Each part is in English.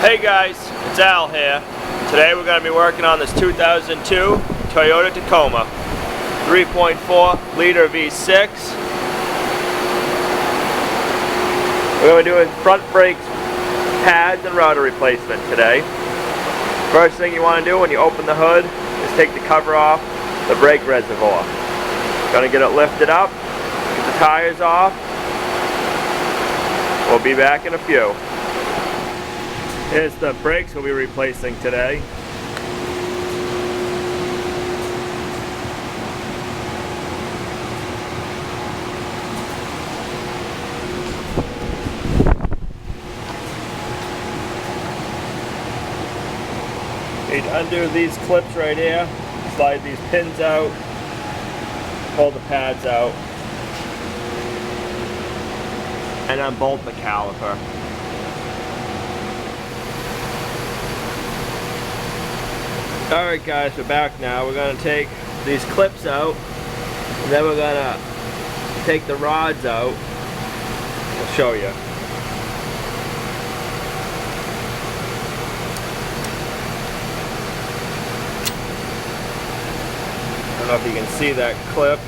Hey guys, it's Al here. Today we're going to be working on this 2002 Toyota Tacoma 3.4 liter V6. We're going to be doing front brake pads and rudder replacement today. First thing you want to do when you open the hood is take the cover off the brake reservoir. Going to get it lifted up, get the tires off. We'll be back in a few. Here's the brakes we'll be replacing today. You'd undo these clips right here, slide these pins out, pull the pads out, and unbolt the caliper. Alright guys, we're back now. We're going to take these clips out, and then we're going to take the rods out. I'll show you. I don't know if you can see that clip.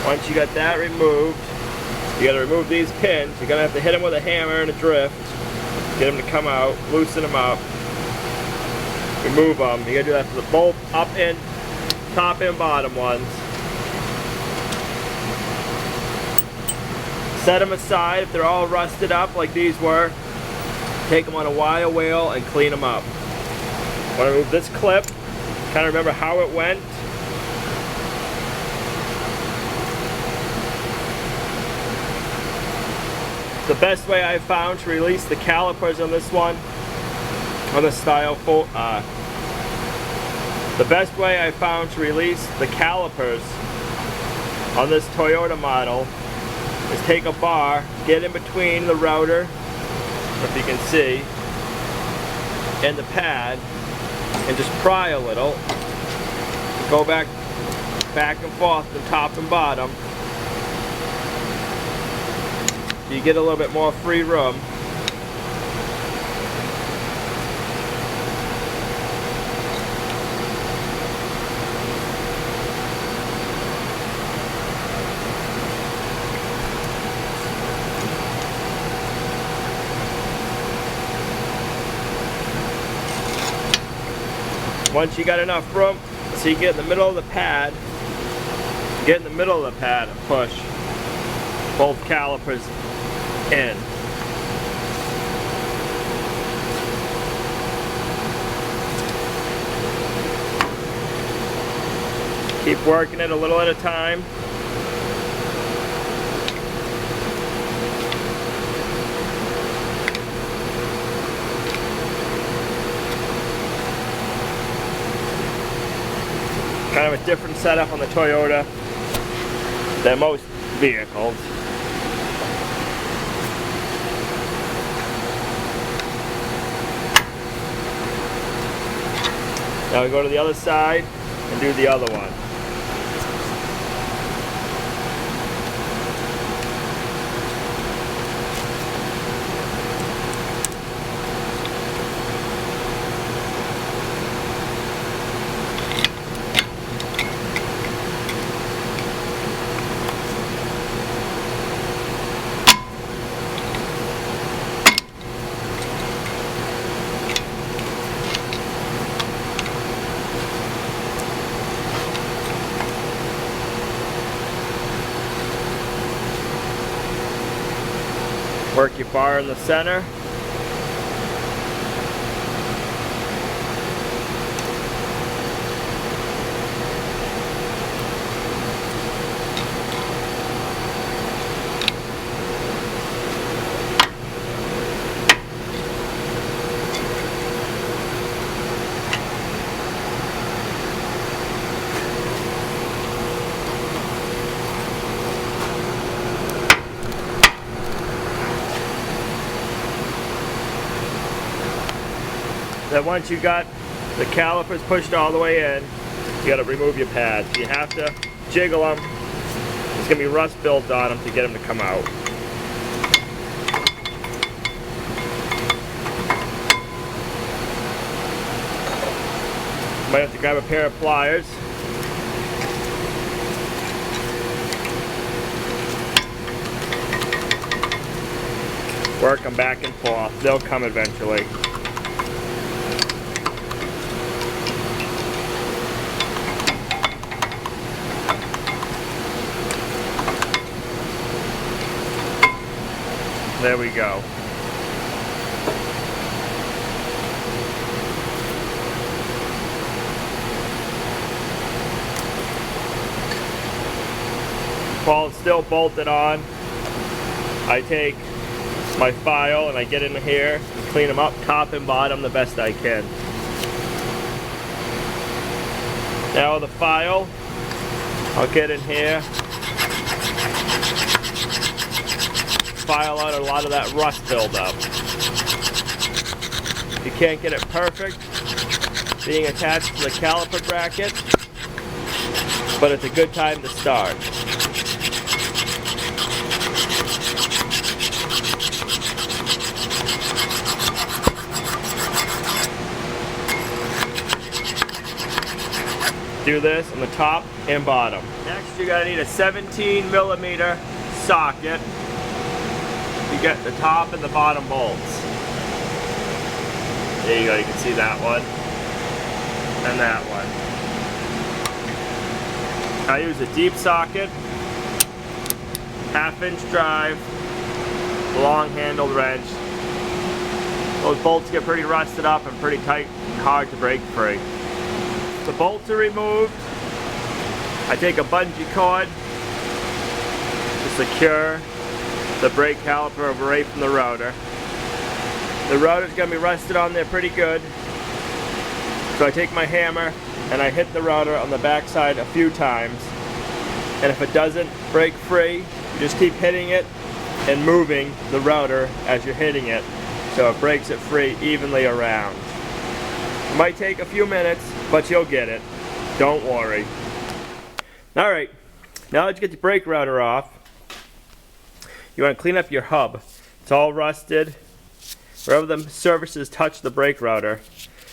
Once you got that removed, you got to remove these pins. You're going to have to hit them with a hammer and a drift. Get them to come out, loosen them up, remove them. You gotta do that for the both up and top and bottom ones. Set them aside if they're all rusted up like these were. Take them on a wire wheel and clean them up. Want to remove this clip, kind of remember how it went. The best way I've found to release the calipers on this one, on the style, the best way I found to release the calipers on this Toyota model is take a bar, get in between the router, if you can see, and the pad, and just pry a little. Go back and forth from top and bottom. You get a little bit more free room. Once you got enough room, so you get in the middle of the pad, and push both calipers in. Keep working it a little at a time. Kind of a different setup on the Toyota than most vehicles. Now we go to the other side and do the other one. Work your bar in the center. Then once you got the calipers pushed all the way in, you got to remove your pads. You have to jiggle them. There's going to be rust built on them to get them to come out. Might have to grab a pair of pliers. Work them back and forth. They'll come eventually. There we go. While it's still bolted on, I take my file and I get in here and clean them up top and bottom the best I can. Now with the file, I'll get in here, file out a lot of that rust buildup. You can't get it perfect being attached to the caliper bracket, but it's a good time to start. Do this on the top and bottom. Next, you're gonna need a 17mm socket. You get the top and the bottom bolts. There you go, you can see that one and that one. I use a deep socket, 1/2-inch drive, long handled wrench. Those bolts get pretty rusted up and pretty tight and hard to break free. The bolts are removed. I take a bungee cord to secure the brake caliper away from the rotor. The rotor's gonna be rusted on there pretty good. So I take my hammer and I hit the rotor on the backside a few times. And if it doesn't break free, you just keep hitting it and moving the rotor as you're hitting it so it breaks it free evenly around. It might take a few minutes, but you'll get it. Don't worry. Alright, now that you get the brake rotor off, you want to clean up your hub. It's all rusted. Wherever the surfaces touch the brake rotor,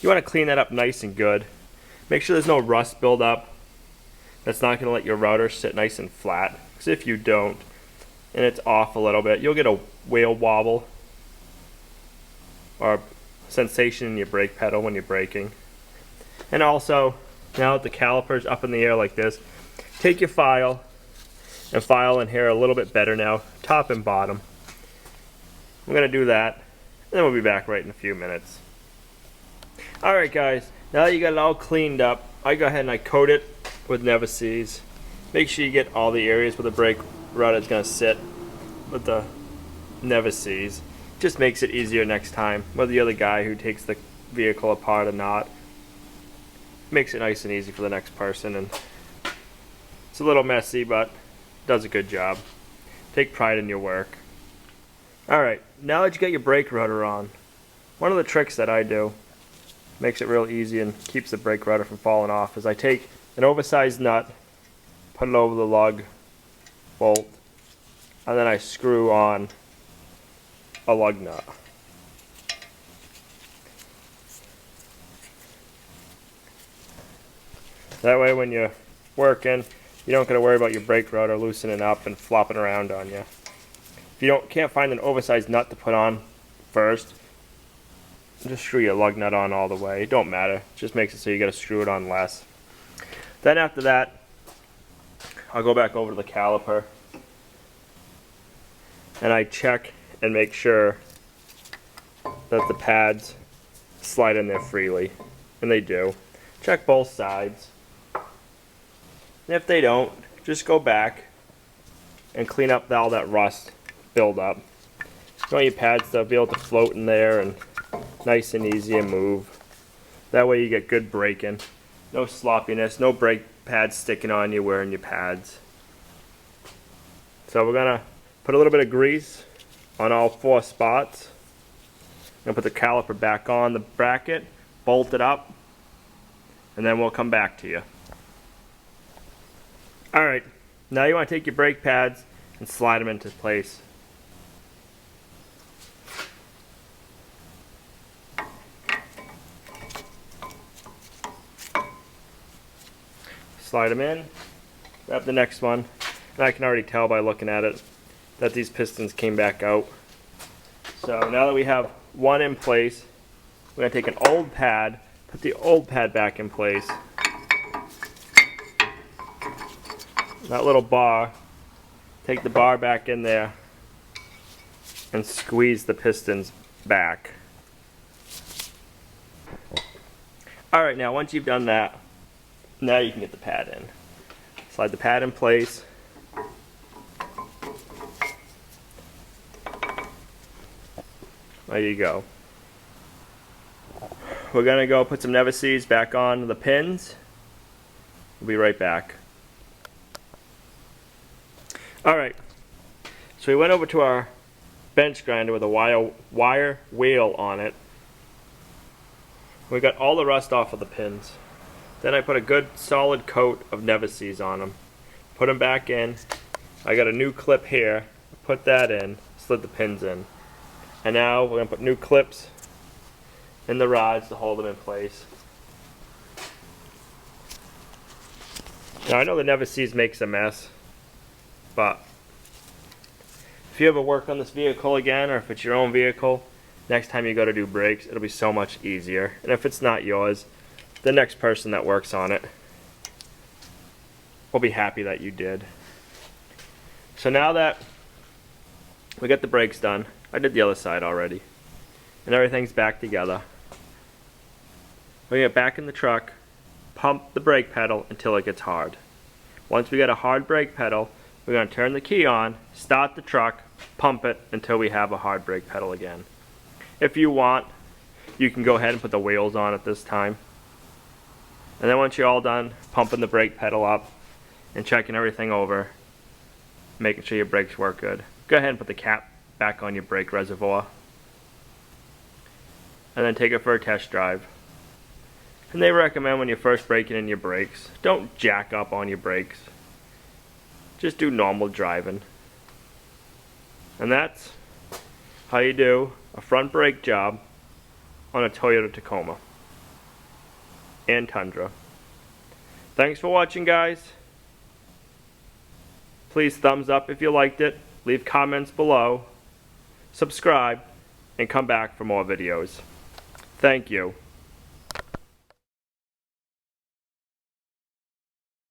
you want to clean that up nice and good. Make sure there's no rust buildup. That's not going to let your rotor sit nice and flat. Because if you don't, and it's off a little bit, you'll get a wheel wobble or sensation in your brake pedal when you're braking. And also, now that the caliper's up in the air like this, take your file and file in here a little bit better now, top and bottom. I'm going to do that, and then we'll be back right in a few minutes. Alright guys, now that you got it all cleaned up, I go ahead and I coat it with Never-Seez. Make sure you get all the areas where the brake rotor is going to sit with the Never-Seez. Just makes it easier next time, whether you're the guy who takes the vehicle apart or not. Makes it nice and easy for the next person, and it's a little messy, but does a good job. Take pride in your work. Alright, now that you get your brake rotor on, one of the tricks that I do, makes it real easy and keeps the brake rotor from falling off, is I take an oversized nut, put it over the lug bolt, and then I screw on a lug nut. That way when you're working, you don't got to worry about your brake rotor loosening up and flopping around on you. If you can't find an oversized nut to put on first, just screw your lug nut on all the way. It don't matter. It just makes it so you got to screw it on less. Then after that, I'll go back over to the caliper and I check and make sure that the pads slide in there freely, and they do. Check both sides. And if they don't, just go back and clean up all that rust buildup. You want your pads to be able to float in there and nice and easy and move. That way you get good braking. No sloppiness, no brake pads sticking on you wearing your pads. So we're gonna put a little bit of grease on all 4 spots. I'm gonna put the caliper back on the bracket, bolt it up, and then we'll come back to you. Alright, now you want to take your brake pads and slide them into place. slide them in, grab the next one, and I can already tell by looking at it that these pistons came back out. So now that we have one in place, we're going to take an old pad, put the old pad back in place. That little bar, take the bar back in there and squeeze the pistons back. Alright, now once you've done that, now you can get the pad in. Slide the pad in place. There you go. We're going to go put some Never-Seez back on the pins. We'll be right back. Alright, so we went over to our bench grinder with a wire wheel on it. We got all the rust off of the pins. Then I put a good solid coat of Never-Seez on them. Put them back in. I got a new clip here. Put that in. Slid the pins in. And now we're going to put new clips in the rods to hold them in place. Now I know the Never-Seez makes a mess, but if you ever work on this vehicle again, or if it's your own vehicle, next time you go to do brakes, it'll be so much easier. And if it's not yours, the next person that works on it will be happy that you did. So now that we got the brakes done, I did the other side already, and everything's back together. We get back in the truck, pump the brake pedal until it gets hard. Once we get a hard brake pedal, we're going to turn the key on, start the truck, pump it until we have a hard brake pedal again. If you want, you can go ahead and put the wheels on at this time. And then once you're all done pumping the brake pedal up and checking everything over, making sure your brakes work good, go ahead and put the cap back on your brake reservoir. And then take it for a test drive. And they recommend when you're first breaking in your brakes, don't jack up on your brakes. Just do normal driving. And that's how you do a front brake job on a Toyota Tacoma and Tundra. Thanks for watching, guys. Please thumbs up if you liked it, leave comments below, subscribe, and come back for more videos. Thank you.